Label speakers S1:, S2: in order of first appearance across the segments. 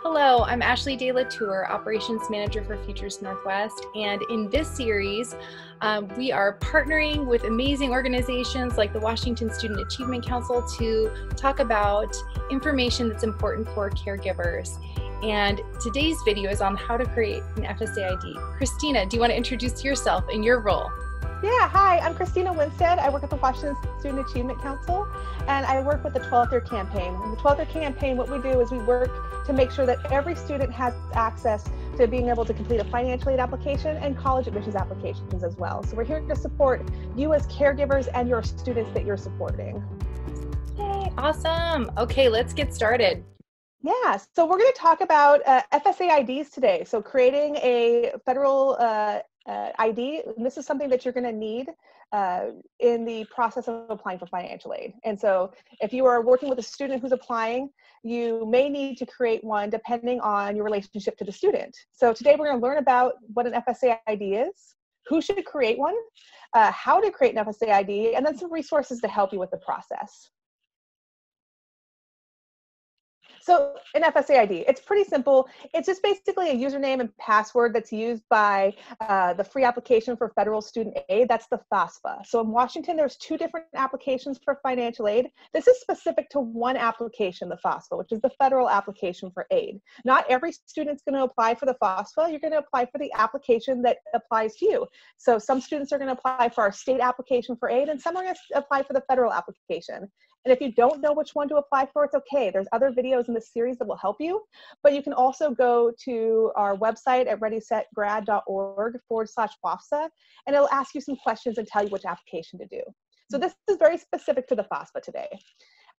S1: Hello, I'm Ashley De La Tour, Operations Manager for Futures Northwest, and in this series, we are partnering with amazing organizations like the Washington Student Achievement Council to talk about information that's important for caregivers. And today's video is on how to create an FSA ID. Christina, do you want to introduce yourself and your role?
S2: Yeah, hi, I'm Christina Winstead. I work at the Washington Student Achievement Council, and I work with the 12th Year Campaign. In the 12th Year Campaign, what we do is we work to make sure that every student has access to being able to complete a financial aid application and college admissions applications as well. So we're here to support you as caregivers and your students that you're supporting.
S1: Yay, awesome. Okay, let's get started.
S2: Yeah, so we're going to talk about FSA IDs today. So creating a federal ID, and this is something that you're going to need in the process of applying for financial aid. And so if you are working with a student who's applying, you may need to create one depending on your relationship to the student. So today we're going to learn about what an FSA ID is, who should create one, how to create an FSA ID, and then some resources to help you with the process. So an FSA ID, it's pretty simple. It's just basically a username and password that's used by the free application for federal student aid. That's the FAFSA. So in Washington, there's two different applications for financial aid. This is specific to one application, the FAFSA, which is the federal application for aid. Not every student's going to apply for the FAFSA. You're going to apply for the application that applies to you. So some students are going to apply for our state application for aid, and some are going to apply for the federal application. And if you don't know which one to apply for, it's okay. There's other videos in this series that will help you, but you can also go to our website at readysetgrad.org/FAFSA, and it'll ask you some questions and tell you which application to do. So this is very specific to the FAFSA today.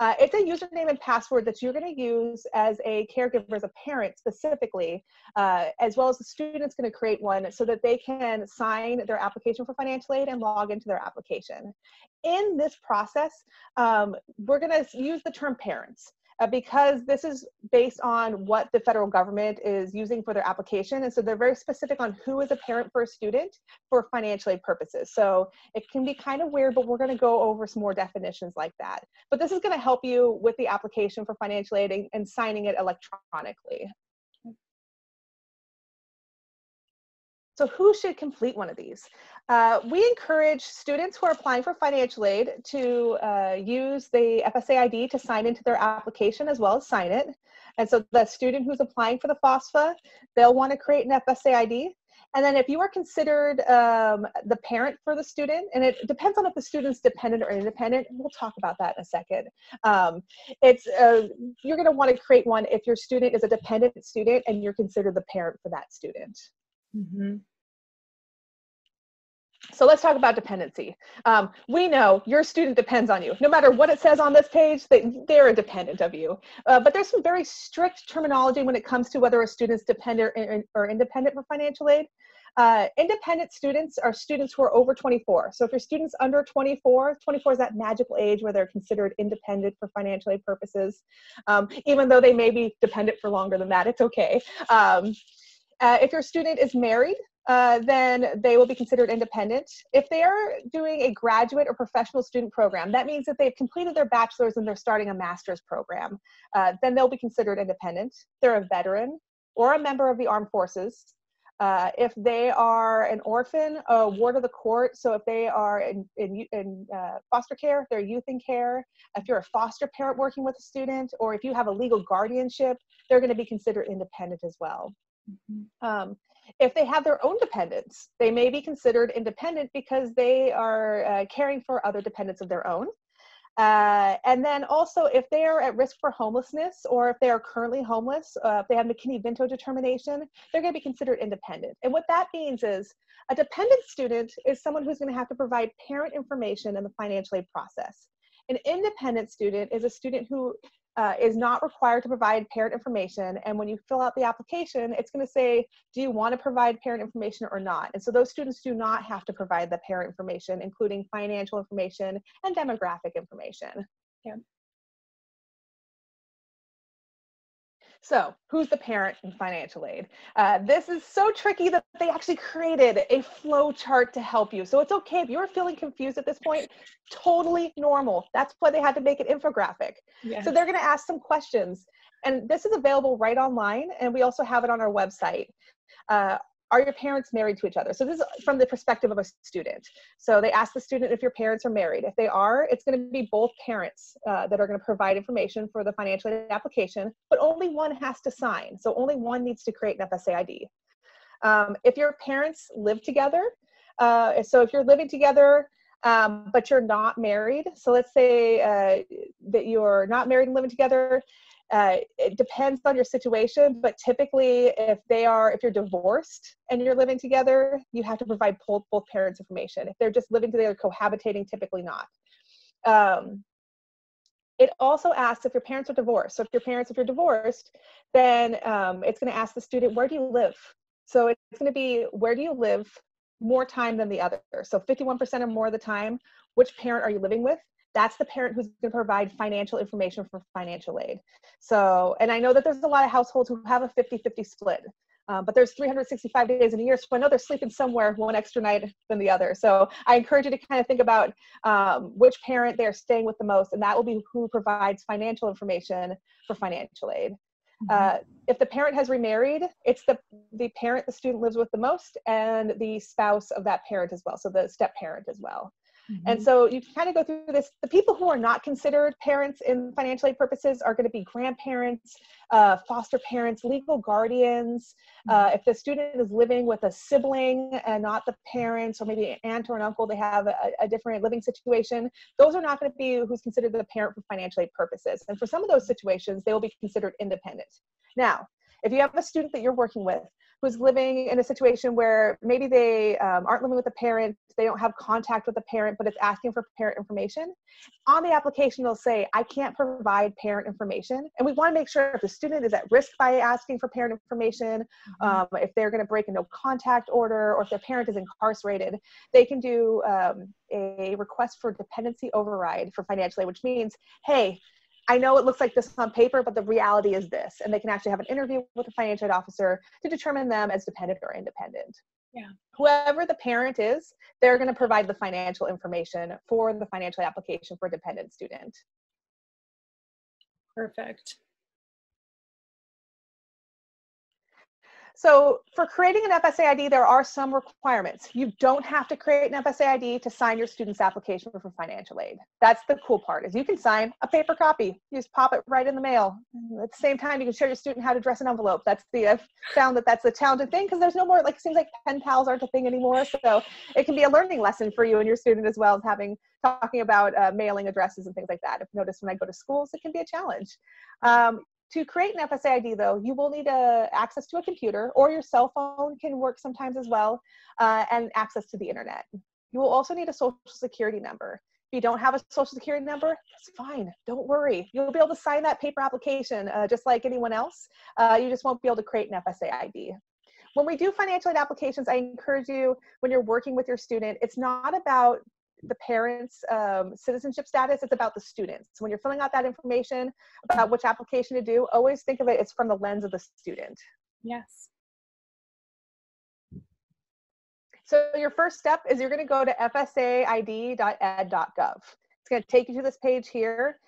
S2: It's a username and password that you're going to use as a caregiver, as a parent specifically, as well as the student's going to create one so that they can sign their application for financial aid and log into their application. In this process, we're going to use the term parents. Because this is based on what the federal government is using for their application. And so they're very specific on who is a parent for a student for financial aid purposes. So it can be kind of weird, but we're going to go over some more definitions like that. But this is going to help you with the application for financial aid and signing it electronically. So who should complete one of these? We encourage students who are applying for financial aid to use the FSA ID to sign into their application as well as sign it. And so the student who's applying for the FAFSA, they'll want to create an FSA ID. And then if you are considered the parent for the student, and it depends on if the student's dependent or independent, we'll talk about that in a second. You're going to want to create one if your student is a dependent student and you're considered the parent for that student. Mm-hmm. So let's talk about dependency. We know your student depends on you. No matter what it says on this page, they're a dependent of you. But there's some very strict terminology when it comes to whether a student's dependent or independent for financial aid. Independent students are students who are over 24. So if your student's under 24, 24 is that magical age where they're considered independent for financial aid purposes. Even though they may be dependent for longer than that, it's okay. If your student is married, then they will be considered independent. If they are doing a graduate or professional student program, that means that they've completed their bachelor's and they're starting a master's program, then they'll be considered independent. They're a veteran or a member of the armed forces. If they are an orphan, a ward of the court, so if they are in foster care, if they're youth in care, if you're a foster parent working with a student, or if you have a legal guardianship, they're going to be considered independent as well. Mm-hmm. If they have their own dependents, they may be considered independent because they are caring for other dependents of their own. And then also if they are at risk for homelessness, or if they are currently homeless, if they have McKinney-Vento determination, they're going to be considered independent. And what that means is a dependent student is someone who's going to have to provide parent information in the financial aid process. An independent student is a student who is not required to provide parent information. And when you fill out the application, it's going to say, do you want to provide parent information or not? And so those students do not have to provide the parent information, including financial information and demographic information. Yeah. So who's the parent in financial aid? This is so tricky that they actually created a flow chart to help you. So it's okay if you're feeling confused at this point, totally normal. That's why they had to make an infographic. Yes. So they're going to ask some questions. And this is available right online, and we also have it on our website. Are your parents married to each other? So this is from the perspective of a student. So they ask the student if your parents are married. If they are, it's going to be both parents that are going to provide information for the financial aid application, but only one has to sign. So only one needs to create an FSA ID. If your parents live together, so if you're living together, but you're not married, so let's say that you're not married and living together, it depends on your situation, but typically if you're divorced and you're living together, you have to provide both parents' information. If they're just living together, cohabitating, typically not. It also asks if your parents are divorced. So if you're divorced, then it's going to ask the student, where do you live? So it's going to be, where do you live more time than the other? So 51% or more of the time, which parent are you living with? That's the parent who's going to provide financial information for financial aid. So, and I know that there's a lot of households who have a 50-50 split, but there's 365 days in a year, so I know they're sleeping somewhere one extra night than the other. So I encourage you to kind of think about which parent they're staying with the most, and that will be who provides financial information for financial aid. If the parent has remarried, it's the parent the student lives with the most and the spouse of that parent as well, so the step parent as well. And so you can kind of go through this. The people who are not considered parents in financial aid purposes are going to be grandparents, foster parents, legal guardians. If the student is living with a sibling and not the parents, or maybe an aunt or an uncle, they have a different living situation, those are not going to be who's considered the parent for financial aid purposes. And for some of those situations, they will be considered independent. Now, if you have a student that you're working with who's living in a situation where maybe they aren't living with a parent, they don't have contact with a parent, but it's asking for parent information, on the application they'll say, I can't provide parent information. And we want to make sure if the student is at risk by asking for parent information, if they're going to break a no contact order, or if their parent is incarcerated, they can do a request for dependency override for financial aid, which means, hey, I know it looks like this on paper, but the reality is this. And they can actually have an interview with a financial aid officer to determine them as dependent or independent.
S1: Yeah.
S2: Whoever the parent is, they're going to provide the financial information for the financial aid application for a dependent student.
S1: Perfect.
S2: So for creating an FSA ID, there are some requirements. You don't have to create an FSA ID to sign your student's application for financial aid. That's the cool part, is you can sign a paper copy. You just pop it right in the mail. At the same time, you can show your student how to dress an envelope. I've found that that's a challenging thing, because there's no more, it seems like pen pals aren't a thing anymore. So it can be a learning lesson for you and your student, as well as talking about mailing addresses and things like that. I've noticed when I go to schools, it can be a challenge. To create an FSA ID, though, you will need access to a computer, or your cell phone can work sometimes as well, and access to the internet. You will also need a social security number. If you don't have a social security number, that's fine. Don't worry. You'll be able to sign that paper application just like anyone else. You just won't be able to create an FSA ID. When we do financial aid applications, I encourage you, when you're working with your student, it's not about the parents' citizenship status, it's about the students. So when you're filling out that information about which application to do, always think of it's from the lens of the student.
S1: Yes.
S2: So your first step is you're going to go to fsaid.ed.gov. It's going to take you to this page here.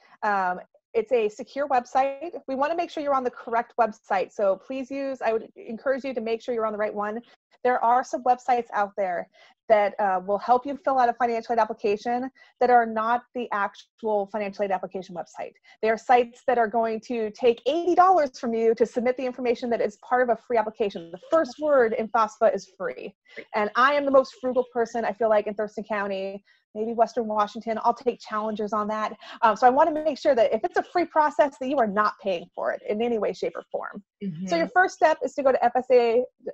S2: It's a secure website. We want to make sure you're on the correct website. So please I would encourage you to make sure you're on the right one. There are some websites out there that will help you fill out a financial aid application that are not the actual financial aid application website. They are sites that are going to take $80 from you to submit the information that is part of a free application. The first word in FAFSA is free. And I am the most frugal person, I feel like, in Thurston County, maybe Western Washington. I'll take challengers on that. So I want to make sure that if it's a free process, that you are not paying for it in any way, shape, or form. So your first step is to go to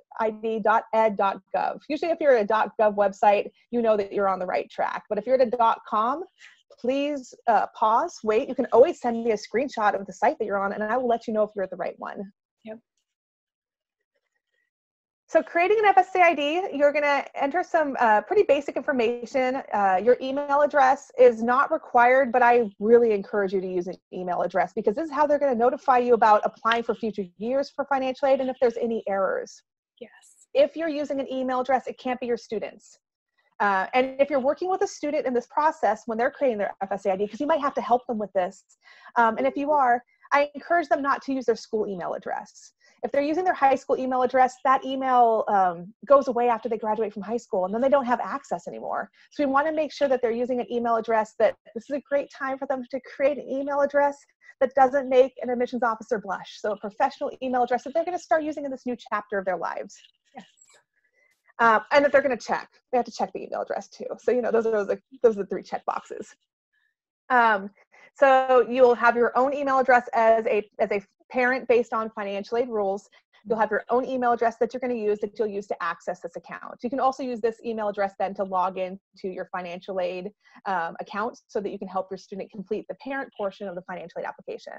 S2: fsaid.ed.gov. Usually if you're at a .gov website, you know that you're on the right track. But if you're at a .com, please pause, wait. You can always send me a screenshot of the site that you're on, and I will let you know if you're at the right one.
S1: Yep.
S2: So creating an FSA ID, you're going to enter some pretty basic information. Your email address is not required, but I really encourage you to use an email address, because this is how they're going to notify you about applying for future years for financial aid and if there's any errors.
S1: Yes.
S2: If you're using an email address, it can't be your student's. And if you're working with a student in this process when they're creating their FSA ID, because you might have to help them with this, and if you are, I encourage them not to use their school email address. If they're using their high school email address, that email goes away after they graduate from high school, and then they don't have access anymore. So we want to make sure that they're using an email address that this is a great time for them to create an email address that doesn't make an admissions officer blush. So a professional email address that they're going to start using in this new chapter of their lives.
S1: Yes.
S2: And that they're going to check. They have to check the email address too. So, you know, those are the 3 check boxes. So you'll have your own email address as a parent based on financial aid rules. You'll have your own email address that you're going to use that you'll use to access this account. You can also use this email address then to log in to your financial aid account so that you can help your student complete the parent portion of the financial aid application.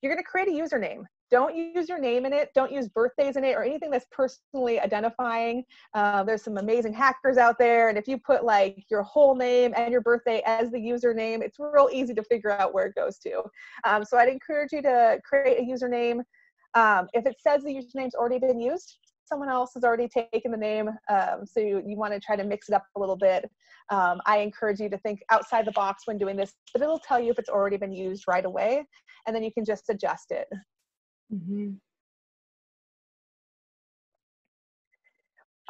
S2: You're going to create a username. Don't use your name in it. Don't use birthdays in it or anything that's personally identifying. There's some amazing hackers out there. And if you put like your whole name and your birthday as the username, it's real easy to figure out where it goes to. So I'd encourage you to create a username. If it says the username's already been used, someone else has already taken the name. So you want to try to mix it up a little bit. I encourage you to think outside the box when doing this, but it'll tell you if it's already been used right away, and then you can just adjust it.
S1: Mm-hmm.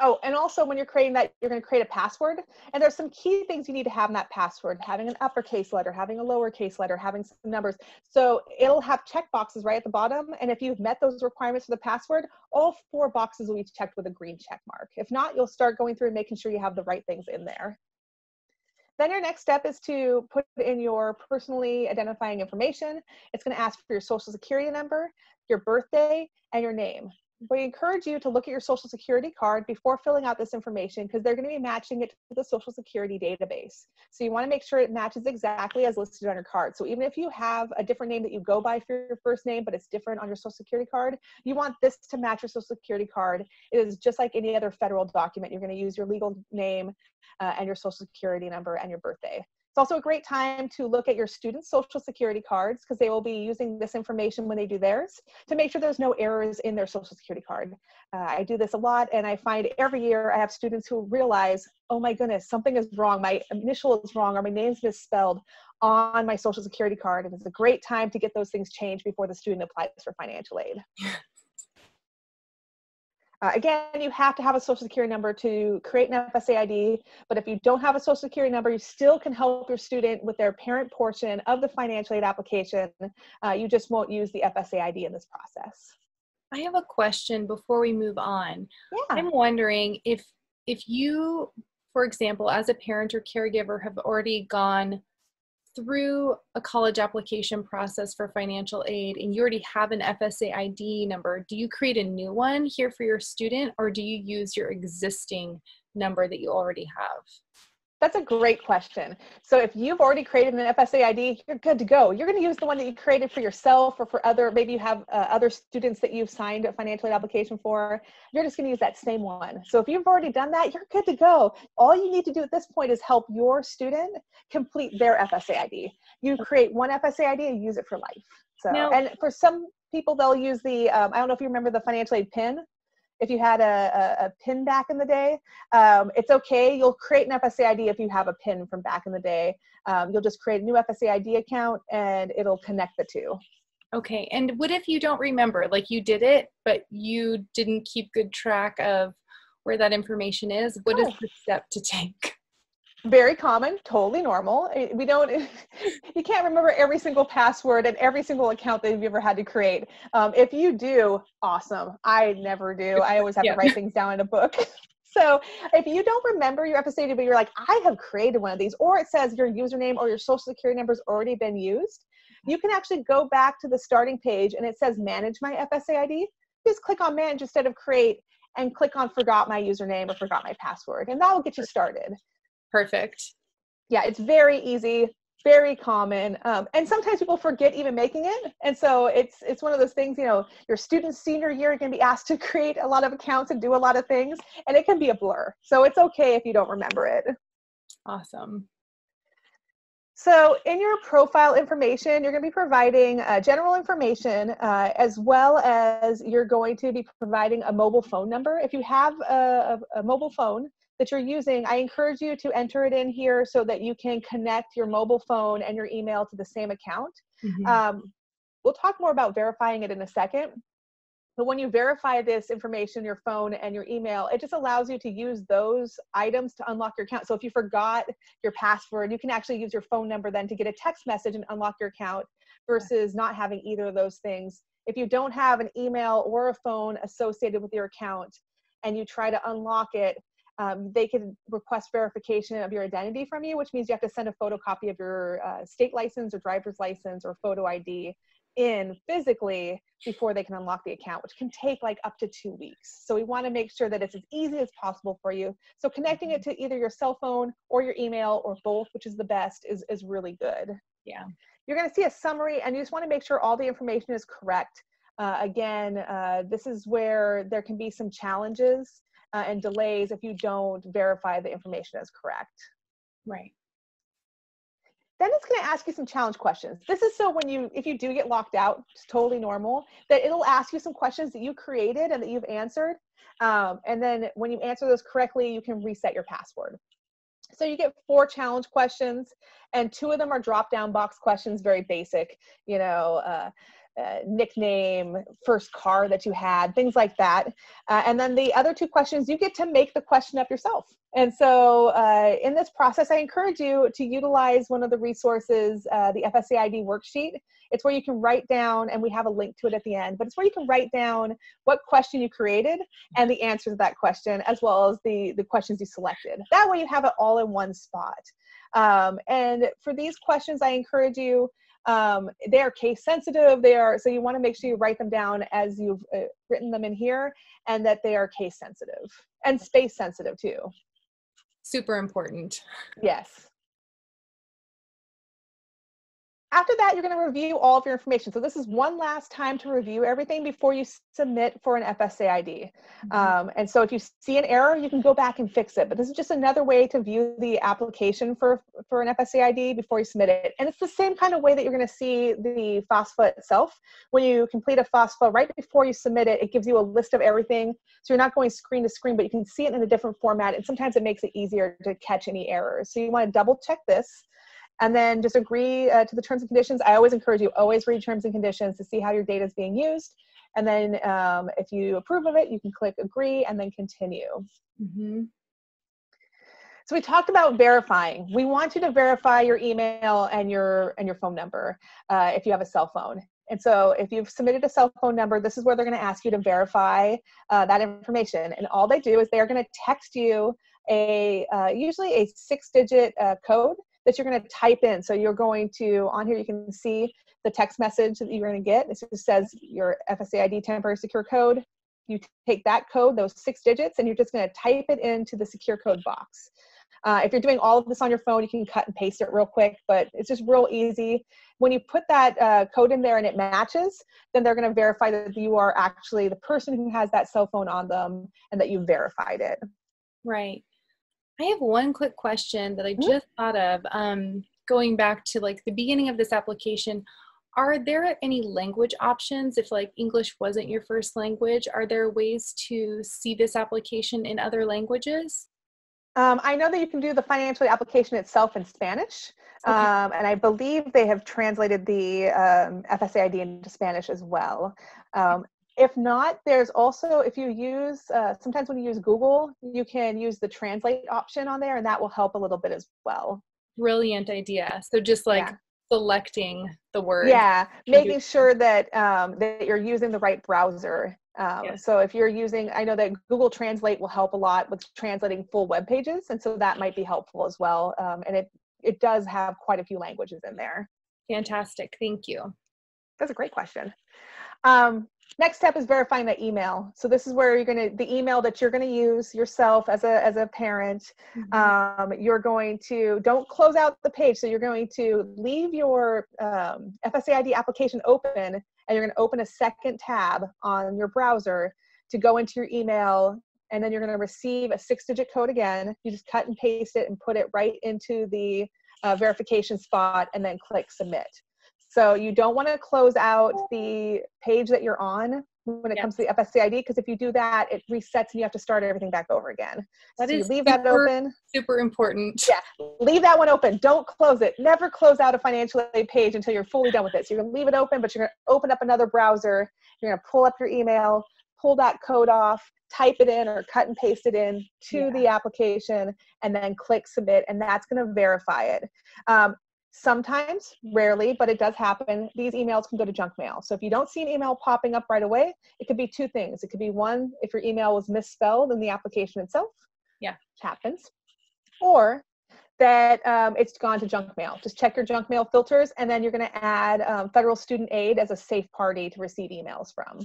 S2: Oh, and also when you're creating that, you're going to create a password. And there's some key things you need to have in that password, having an uppercase letter, having a lowercase letter, having some numbers. So it'll have check boxes right at the bottom. And if you've met those requirements for the password, all 4 boxes will be checked with a green check mark. If not, you'll start going through and making sure you have the right things in there. Then your next step is to put in your personally identifying information. It's going to ask for your social security number, your birthday, and your name. We encourage you to look at your social security card before filling out this information because they're going to be matching it to the social security database. So you want to make sure it matches exactly as listed on your card. So even if you have a different name that you go by for your first name, but it's different on your social security card, you want this to match your social security card. It is just like any other federal document. You're going to use your legal name and your social security number and your birthday. It's also a great time to look at your students' social security cards because they will be using this information when they do theirs to make sure there's no errors in their social security card. I do this a lot, and I find every year I have students who realize, oh my goodness, something is wrong. My initial is wrong or my name's misspelled on my social security card. And it's a great time to get those things changed before the student applies for financial aid. Again, you have to have a social security number to create an FSA ID, but if you don't have a social security number, you still can help your student with their parent portion of the financial aid application. You just won't use the FSA ID in this process.
S1: I have a question before we move on.
S2: Yeah.
S1: I'm wondering if you, for example, as a parent or caregiver have already gone through a college application process for financial aid and you already have an FSA ID number, do you create a new one here for your student or do you use your existing number that you already have?
S2: That's a great question. So if you've already created an FSA ID, you're good to go. You're going to use the one that you created for yourself or for other, maybe you have other students that you've signed a financial aid application for. You're just going to use that same one. So if you've already done that, you're good to go. All you need to do at this point is help your student complete their FSA ID. You create one FSA ID and use it for life. So, and for some people, they'll use the, I don't know if you remember the financial aid PIN. If you had a PIN back in the day, it's okay. You'll create an FSA ID if you have a PIN from back in the day. You'll just create a new FSA ID account and it'll connect the two.
S1: Okay, and what if you don't remember? Like you did it, but you didn't keep good track of where that information is? What is the step to take?
S2: Very common, totally normal. We don't, you can't remember every single password and every single account that you've ever had to create. If you do, awesome. I never do. I always have to write things down in a book. So if you don't remember your FSA ID, but you're like, I have created one of these, or it says your username or your social security number has already been used, you can actually go back to the starting page and it says manage my FSA ID. Just click on manage instead of create and click on forgot my username or forgot my password, and that will get you started.
S1: Perfect.
S2: Yeah, it's very easy, very common. And sometimes people forget even making it. And so it's one of those things, you know, your student's senior year, you're going to be asked to create a lot of accounts and do a lot of things, and it can be a blur. So it's okay if you don't remember it.
S1: Awesome.
S2: So in your profile information, you're going to be providing general information as well as you're going to be providing a mobile phone number. If you have a mobile phone that you're using, I encourage you to enter it in here so that you can connect your mobile phone and your email to the same account. We'll talk more about verifying it in a second. But when you verify this information, your phone and your email, it just allows you to use those items to unlock your account. So if you forgot your password, you can actually use your phone number then to get a text message and unlock your account versus not having either of those things. If you don't have an email or a phone associated with your account and you try to unlock it, they can request verification of your identity from you, which means you have to send a photocopy of your state license or driver's license or photo ID in physically before they can unlock the account, which can take like up to 2 weeks. So we want to make sure that it's as easy as possible for you. So connecting it to either your cell phone or your email or both, which is the best, is really good.
S1: Yeah.
S2: You're going to see a summary, and you just want to make sure all the information is correct. Again, this is where there can be some challenges and delays if you don't verify the information as correct.
S1: Right.
S2: Then it's going to ask you some challenge questions. This is so if you do get locked out, it's totally normal, that it'll ask you some questions that you created and that you've answered. And then when you answer those correctly, you can reset your password. So you get 4 challenge questions, and 2 of them are drop-down box questions, very basic, you know, nickname, first car that you had, things like that. And then the other 2 questions, you get to make the question up yourself. And so in this process, I encourage you to utilize one of the resources, the FSA ID worksheet. It's where you can write down, and we have a link to it at the end, but it's where you can write down what question you created and the answer to that question, as well as the questions you selected. That way you have it all in one spot. And for these questions, I encourage you, they are case sensitive. So you want to make sure you write them down as you've written them in here, and that they are case sensitive and space sensitive too.
S1: Super important.
S2: Yes. After that, you're going to review all of your information. So this is one last time to review everything before you submit for an FSA ID. And so if you see an error, you can go back and fix it. But this is just another way to view the application for an FSA ID before you submit it. And it's the same kind of way that you're going to see the FAFSA itself. When you complete a FAFSA, right before you submit it, it gives you a list of everything. So you're not going screen to screen, but you can see it in a different format. And sometimes it makes it easier to catch any errors. So you want to double check this. And then just agree to the terms and conditions. I always encourage you, always read terms and conditions to see how your data is being used. And then if you approve of it, you can click agree and then continue. So we talked about verifying. We want you to verify your email and your phone number if you have a cell phone. And so if you've submitted a cell phone number, this is where they're going to ask you to verify that information. And all they do is they're going to text you usually a 6-digit code that you're going to type in. So you're going to, on here you can see the text message that you're going to get. It just says your FSA ID temporary secure code. You take that code, those 6 digits, and you're just going to type it into the secure code box. If you're doing all of this on your phone, you can cut and paste it real quick, but it's just real easy. When you put that code in there and it matches, then they're going to verify that you are actually the person who has that cell phone on them and that you verified it.
S1: Right. I have one quick question that I just thought of, going back to like the beginning of this application. Are there any language options if like English wasn't your first language? Are there ways to see this application in other languages?
S2: I know that you can do the financial application itself in Spanish,
S1: Okay.
S2: and I believe they have translated the FSA ID into Spanish as well. If not, there's also, if you use, sometimes when you use Google, you can use the translate option on there, and that will help a little bit as well.
S1: Brilliant idea. So just like selecting the word.
S2: Yeah, making sure that, that you're using the right browser. So if you're using, I know that Google Translate will help a lot with translating full web pages, and so that might be helpful as well. And it does have quite a few languages in there.
S1: Fantastic. Thank you.
S2: That's a great question. Next step is verifying the email. So this is where the email that you're going to use yourself as a parent, you're going to, don't close out the page. So you're going to leave your FSA ID application open, and you're going to open a second tab on your browser to go into your email, and then you're going to receive a 6-digit code again. You just cut and paste it and put it right into the verification spot, and then click submit. So you don't want to close out the page that you're on when it comes to the FSA ID, because if you do that, it resets and you have to start everything back over again.
S1: That
S2: so
S1: is
S2: you leave that open.
S1: Super important.
S2: Yeah, leave that one open. Don't close it. Never close out a financial aid page until you're fully done with it. So you're going to leave it open, but you're going to open up another browser. You're going to pull up your email, pull that code off, type it in or cut and paste it in to the application, and then click submit, and that's going to verify it. Sometimes, rarely, but it does happen, these emails can go to junk mail. So if you don't see an email popping up right away, it could be two things. It could be one, if your email was misspelled in the application itself, which happens, or that it's gone to junk mail. Just check your junk mail filters, and then you're going to add federal student aid as a safe party to receive emails from.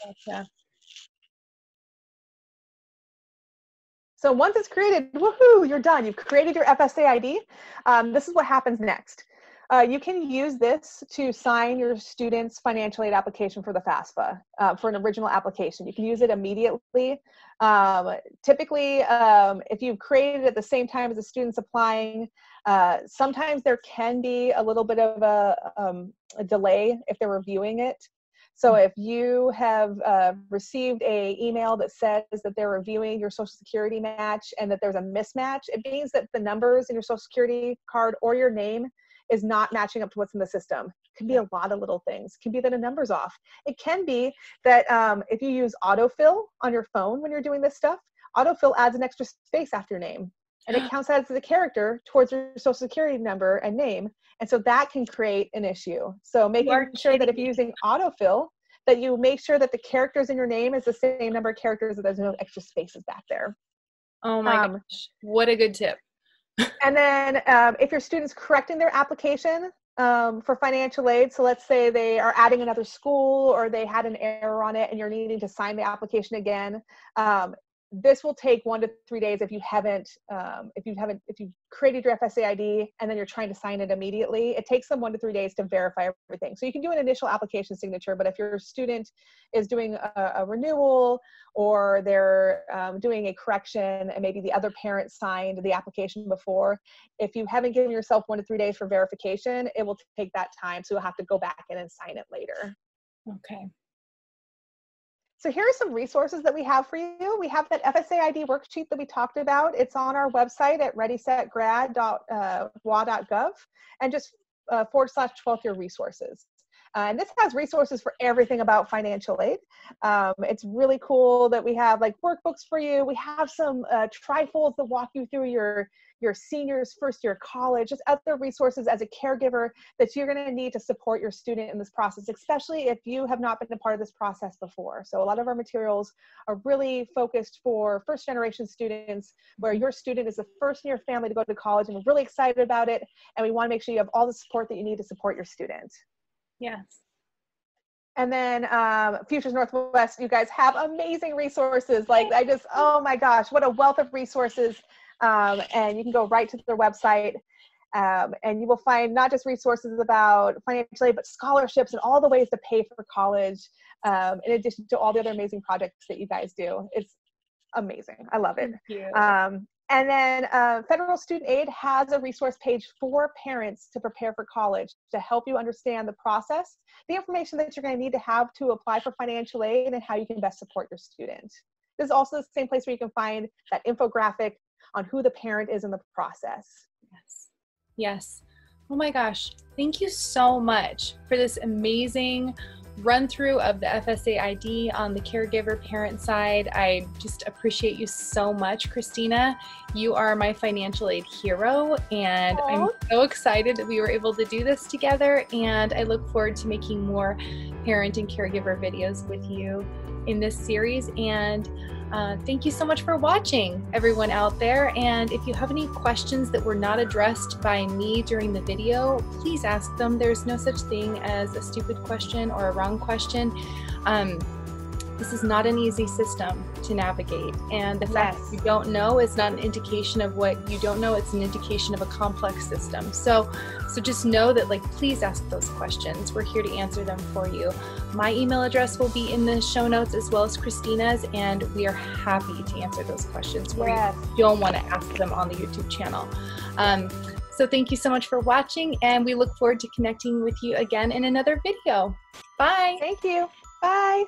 S1: Gotcha.
S2: So once it's created, woohoo, you're done. You've created your FSA ID. This is what happens next. You can use this to sign your student's financial aid application for the FAFSA, for an original application. You can use it immediately. Typically, if you've created it at the same time as the student's applying, sometimes there can be a little bit of a delay if they're reviewing it. So if you have received an email that says that they're reviewing your Social Security match and that there's a mismatch, it means that the numbers in your Social Security card or your name is not matching up to what's in the system. It can be a lot of little things. It can be that a number's off. It can be that if you use autofill on your phone when you're doing this stuff, autofill adds an extra space after your name. And it counts as a character towards your Social Security number and name. And so that can create an issue. So making sure that if you're using autofill, that you make sure that the characters in your name is the same number of characters, that there's no extra spaces back there.
S1: Oh my gosh, what a good tip.
S2: And then if your student's correcting their application for financial aid, so let's say they are adding another school or they had an error on it and you're needing to sign the application again, this will take 1 to 3 days if you haven't, if you've created your FSA ID and then you're trying to sign it immediately. It takes them 1 to 3 days to verify everything. So you can do an initial application signature, but if your student is doing a renewal or they're doing a correction and maybe the other parent signed the application before, if you haven't given yourself 1 to 3 days for verification, it will take that time. So you'll have to go back in and sign it later.
S1: Okay.
S2: So here are some resources that we have for you. We have that FSA ID worksheet that we talked about. It's on our website at readysetgrad.wa.gov and just /12 year resources. And this has resources for everything about financial aid. It's really cool that we have like workbooks for you. We have some trifolds that walk you through your senior's first year of college, just other resources as a caregiver that you're going to need to support your student in this process, especially if you have not been a part of this process before. So a lot of our materials are really focused for first generation students, where your student is the first in your family to go to college, and we're really excited about it. And we want to make sure you have all the support that you need to support your student.
S1: Yes.
S2: And then Futures Northwest, you guys have amazing resources. Like oh my gosh, what a wealth of resources. And you can go right to their website and you will find not just resources about financial aid, but scholarships and all the ways to pay for college, in addition to all the other amazing projects that you guys do. It's amazing. I love it.
S1: Thank you.
S2: And then Federal Student Aid has a resource page for parents to prepare for college to help you understand the process, the information that you're going to need to have to apply for financial aid, and how you can best support your student. This is also the same place where you can find that infographic on who the parent is in the process.
S1: Yes. Yes. Oh my gosh. Thank you so much for this amazing run through of the FSA ID on the caregiver parent side. I just appreciate you so much, Christina. You are my financial aid hero, and I'm so excited that we were able to do this together, and I look forward to making more parent and caregiver videos with you in this series. And thank you so much for watching, everyone out there. And if you have any questions that were not addressed by me during the video, please ask them. There's no such thing as a stupid question or a wrong question. This is not an easy system to navigate. And the fact that you don't know is not an indication of what you don't know. It's an indication of a complex system. So just know that, like, please ask those questions. We're here to answer them for you. My email address will be in the show notes, as well as Christina's, and we are happy to answer those questions where you don't want to ask them on the YouTube channel. So thank you so much for watching, and we look forward to connecting with you again in another video. Bye.
S2: Thank you. Bye.